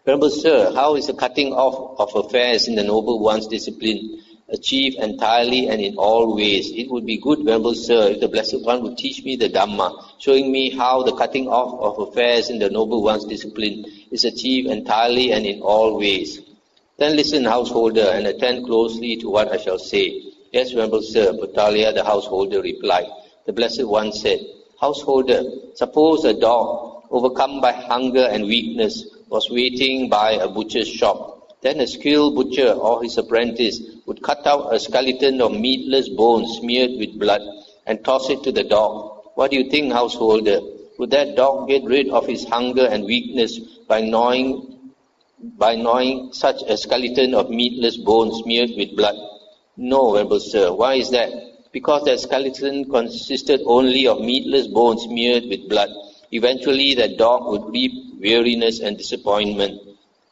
Venerable Sir, how is the cutting off of affairs in the noble one's discipline achieved entirely and in all ways? It would be good, Venerable Sir, if the Blessed One would teach me the Dhamma, showing me how the cutting off of affairs in the noble one's discipline is achieved entirely and in all ways. Then listen, householder, and attend closely to what I shall say. Yes, Venerable Sir, Putalia the householder replied. The Blessed One said, Householder, suppose a dog, overcome by hunger and weakness, was waiting by a butcher's shop. Then a skilled butcher or his apprentice would cut out a skeleton of meatless bones smeared with blood and toss it to the dog. What do you think, householder? Would that dog get rid of his hunger and weakness by gnawing such a skeleton of meatless bones smeared with blood? No, Venerable Sir. Why is that? Because that skeleton consisted only of meatless bones smeared with blood. Eventually that dog would reap weariness and disappointment.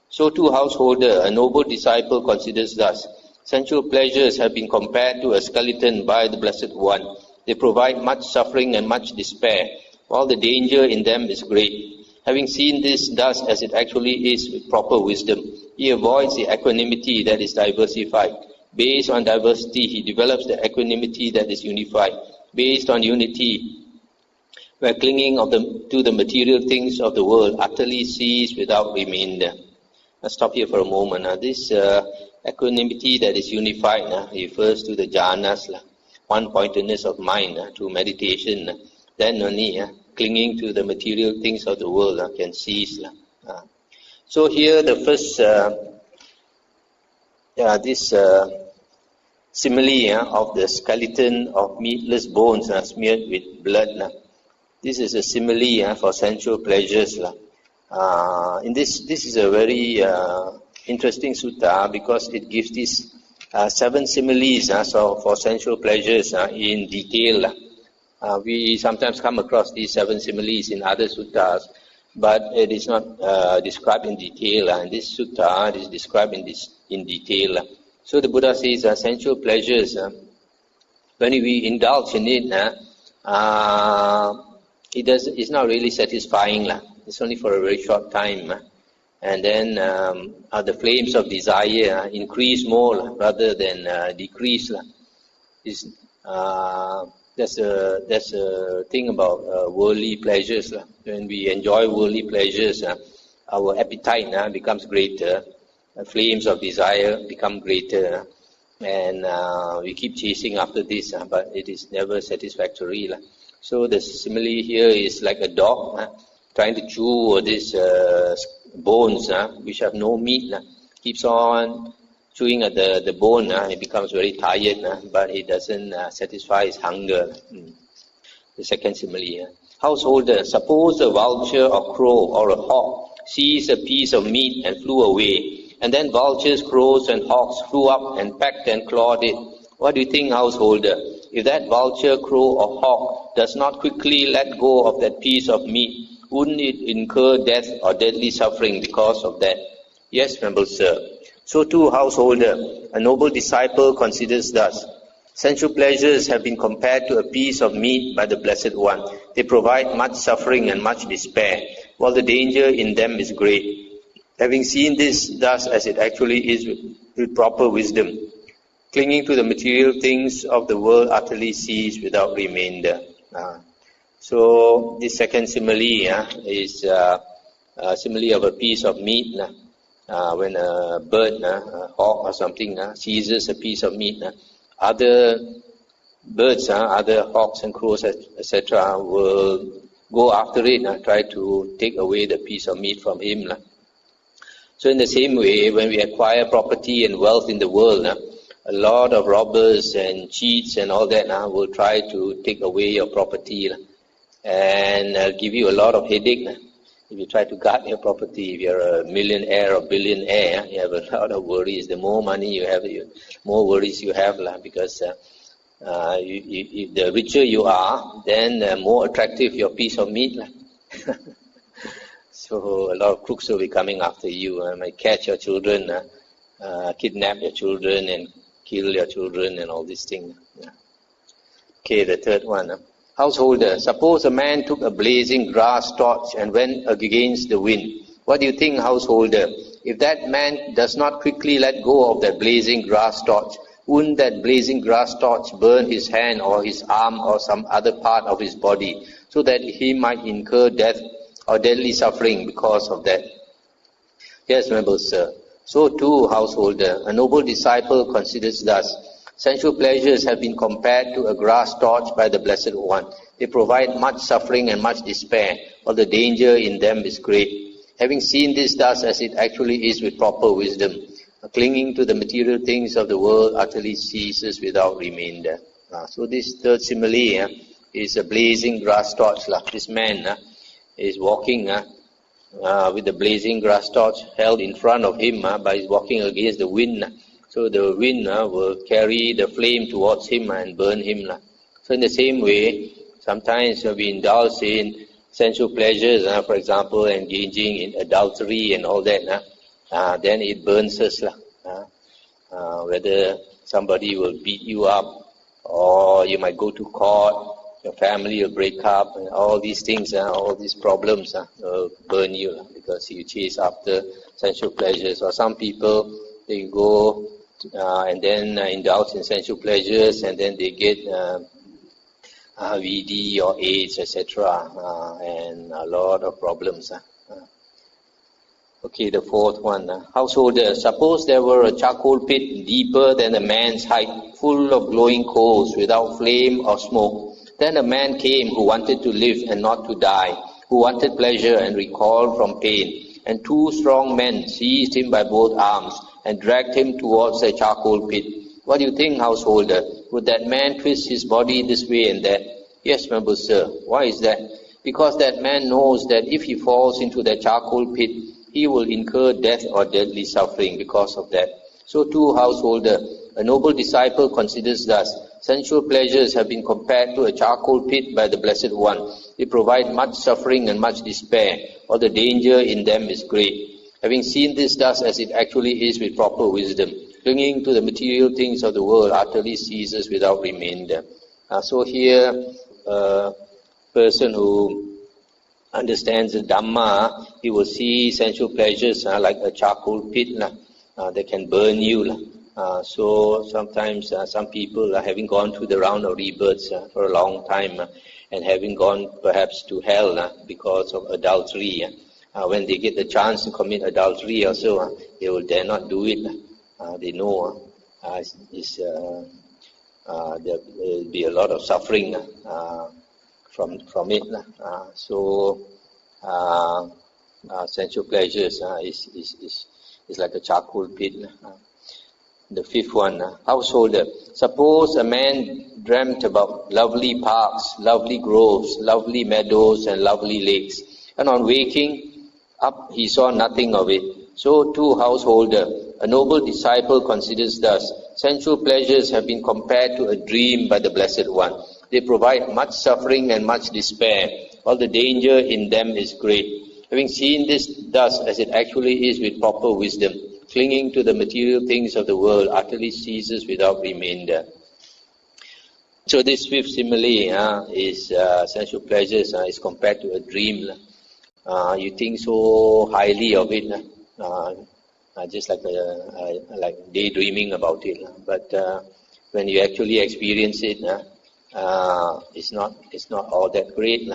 So too, householder, a noble disciple considers thus. Sensual pleasures have been compared to a skeleton by the Blessed One. They provide much suffering and much despair, while the danger in them is great. Having seen this thus as it actually is with proper wisdom, he avoids the equanimity that is diversified. Based on diversity, he develops the equanimity that is unified. Based on unity, where clinging to the material things of the world utterly cease without remainder. Let's stop here for a moment. This equanimity that is unified refers to the jhanas, one-pointedness of mind to meditation. Then only clinging to the material things of the world can cease. So here the first, this simile of the skeleton of meatless bones smeared with blood. This is a simile for sensual pleasures. This is a very interesting sutta because it gives these 7 similes for sensual pleasures in detail. We sometimes come across these 7 similes in other suttas, but it is not described in detail. In this sutta, it is described in detail. So the Buddha says sensual pleasures, when we indulge in it, it's not really satisfying. It's only for a very short time. And then the flames of desire increase more rather than decrease. That's a thing about worldly pleasures. When we enjoy worldly pleasures, our appetite becomes greater. The flames of desire become greater. And we keep chasing after this, but it is never satisfactory. So the simile here is like a dog trying to chew these bones which have no meat. Keeps on chewing at the bone. It becomes very tired, but it doesn't satisfy his hunger. The second simile. Householder, suppose a vulture or crow or a hawk seized a piece of meat and flew away. And then vultures, crows and hawks flew up and pecked and clawed it. What do you think, householder? If that vulture, crow or hawk does not quickly let go of that piece of meat, wouldn't it incur death or deadly suffering because of that? Yes, Venerable Sir. So too, householder, a noble disciple considers thus. Sensual pleasures have been compared to a piece of meat by the Blessed One. They provide much suffering and much despair, while the danger in them is great. Having seen this thus as it actually is with proper wisdom, clinging to the material things of the world utterly cease without remainder. So this second simile is a simile of a piece of meat. When a bird, a hawk or something seizes a piece of meat, other birds, other hawks and crows, etc., will go after it, try to take away the piece of meat from him. So in the same way, when we acquire property and wealth in the world, a lot of robbers and cheats and all that will try to take away your property and give you a lot of headache. If you try to guard your property, if you're a millionaire or billionaire, you have a lot of worries. The more money you have, the more worries you have, because if the richer you are, then the more attractive your piece of meat. So a lot of crooks will be coming after you. Might catch your children, kidnap your children and kill your children and all these things. Okay, the third one. Householder, suppose a man took a blazing grass torch and went against the wind. What do you think, householder? If that man does not quickly let go of that blazing grass torch, wouldn't that blazing grass torch burn his hand or his arm or some other part of his body, so that he might incur death or deadly suffering because of that? Yes, noble sir. So too, householder, a noble disciple considers thus. Sensual pleasures have been compared to a grass torch by the Blessed One. They provide much suffering and much despair, while the danger in them is great. Having seen this thus as it actually is with proper wisdom, clinging to the material things of the world utterly ceases without remainder. So this third simile is a blazing grass torch. This man is walking with the blazing grass torch held in front of him, but he's walking against the wind. So the wind will carry the flame towards him and burn him. So in the same way, sometimes we indulge in sensual pleasures, for example, engaging in adultery and all that, then it burns us. Whether somebody will beat you up, or you might go to court, your family will break up, and all these things, all these problems will burn you because you chase after sensual pleasures. Or some people, they go and then indulge in sensual pleasures, and then they get VD or AIDS, etc., and a lot of problems. Okay, the fourth one. Householder, suppose there were a charcoal pit deeper than a man's height, full of glowing coals, without flame or smoke. Then a man came who wanted to live and not to die, who wanted pleasure and recoiled from pain. And two strong men seized him by both arms and dragged him towards the charcoal pit. What do you think, householder? Would that man twist his body this way and that? Yes, noble sir. Why is that? Because that man knows that if he falls into the charcoal pit, he will incur death or deadly suffering because of that. So too, householder, a noble disciple considers thus. Sensual pleasures have been compared to a charcoal pit by the Blessed One. They provide much suffering and much despair, or the danger in them is great. Having seen this thus as it actually is with proper wisdom, clinging to the material things of the world utterly ceases without remainder. So here, a person who understands the Dhamma, he will see sensual pleasures like a charcoal pit that can burn you. So sometimes some people, having gone through the round of rebirths for a long time and having gone perhaps to hell because of adultery, when they get the chance to commit adultery also, they will dare not do it. They know there will be a lot of suffering from it. So sensual pleasures is like a charcoal pit. The fifth one, householder. Suppose a man dreamt about lovely parks, lovely groves, lovely meadows, and lovely lakes, and on waking up he saw nothing of it. So too, householder, a noble disciple considers thus. Sensual pleasures have been compared to a dream by the Blessed One. They provide much suffering and much despair, while the danger in them is great. Having seen this thus as it actually is with proper wisdom, clinging to the material things of the world utterly ceases without remainder. So this fifth simile is sensual pleasures is compared to a dream. You think so highly of it, just like daydreaming about it. But when you actually experience it, it's not all that great.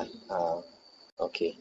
Okay.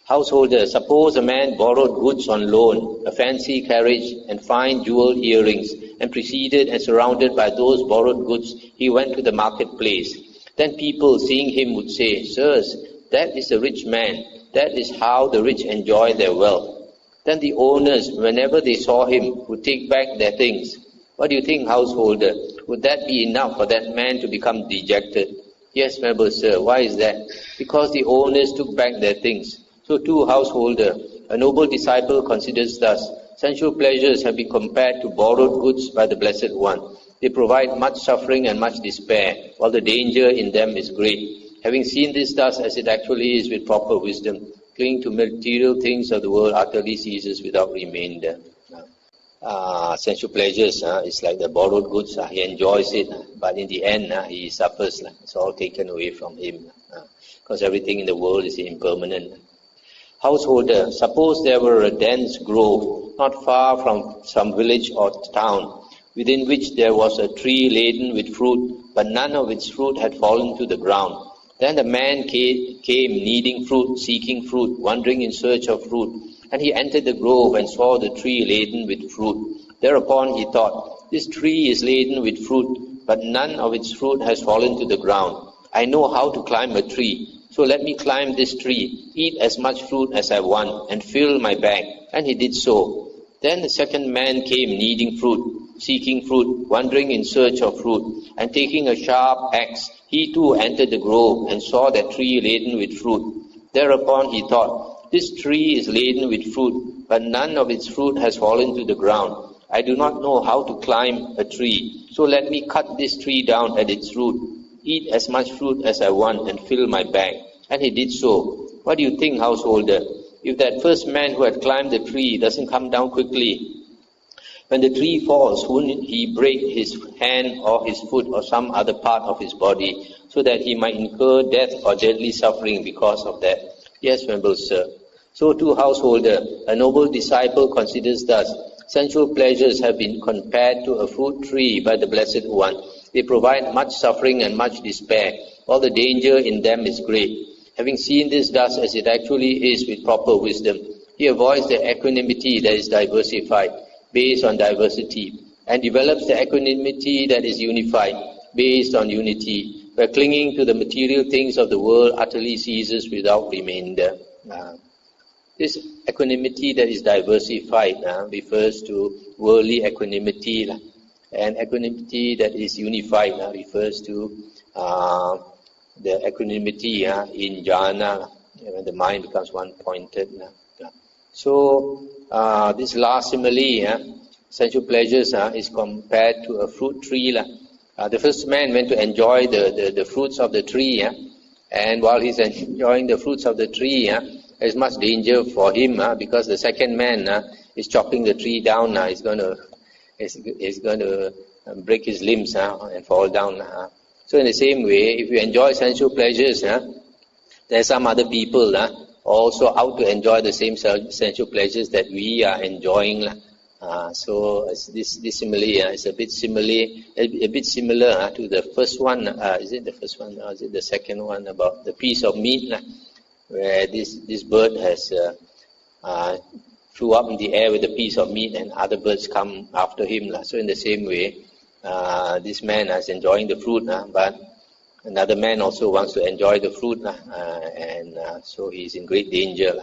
Householder, suppose a man borrowed goods on loan, a fancy carriage and fine jewelled earrings, and preceded and surrounded by those borrowed goods, he went to the marketplace. Then people, seeing him, would say, Sirs, that is a rich man. That is how the rich enjoy their wealth. Then the owners, whenever they saw him, would take back their things. What do you think, householder? Would that be enough for that man to become dejected? Yes, noble sir. Why is that? Because the owners took back their things. So too, householder, a noble disciple considers thus. Sensual pleasures have been compared to borrowed goods by the Blessed One. They provide much suffering and much despair, while the danger in them is great. Having seen this thus as it actually is with proper wisdom, clinging to material things of the world utterly ceases without remainder. Sensual pleasures is like the borrowed goods. He enjoys it, but in the end he suffers. It's all taken away from him, because everything in the world is impermanent. Householder, suppose there were a dense grove not far from some village or town, within which there was a tree laden with fruit, but none of its fruit had fallen to the ground. Then the man came needing fruit, seeking fruit, wandering in search of fruit. And he entered the grove and saw the tree laden with fruit. Thereupon he thought, this tree is laden with fruit, but none of its fruit has fallen to the ground. I know how to climb a tree, so let me climb this tree, eat as much fruit as I want, and fill my bag. And he did so. Then the second man came needing fruit, seeking fruit, wandering in search of fruit, and taking a sharp axe, he too entered the grove and saw that tree laden with fruit. Thereupon he thought, this tree is laden with fruit, but none of its fruit has fallen to the ground. I do not know how to climb a tree, so let me cut this tree down at its root, eat as much fruit as I want, and fill my bag. And he did so. What do you think, householder? If that first man who had climbed the tree doesn't come down quickly, when the tree falls, wouldn't he break his hand or his foot or some other part of his body, so that he might incur death or deadly suffering because of that? Yes, venerable sir. So too, householder, a noble disciple considers thus, sensual pleasures have been compared to a fruit tree by the Blessed One. They provide much suffering and much despair. All the danger in them is great. Having seen this thus as it actually is with proper wisdom, he avoids the equanimity that is diversified, based on diversity, and develops the equanimity that is unified, based on unity, where clinging to the material things of the world utterly ceases without remainder. This equanimity that is diversified refers to worldly equanimity, and equanimity that is unified refers to the equanimity in jhana, when the mind becomes one-pointed. So this last simile, sensual pleasures, is compared to a fruit tree. The first man went to enjoy the fruits of the tree, and while he's enjoying the fruits of the tree, there's much danger for him, because the second man is chopping the tree down. He's going to break his limbs and fall down. So in the same way, if you enjoy sensual pleasures, there are some other people also out to enjoy the same sensual pleasures that we are enjoying. So this simile is a bit similar to the first one. Is it the first one or is it the second one about the piece of meat, where this bird has flew up in the air with a piece of meat and other birds come after him. So in the same way, this man is enjoying the fruit, but another man also wants to enjoy the fruit, and so he's in great danger.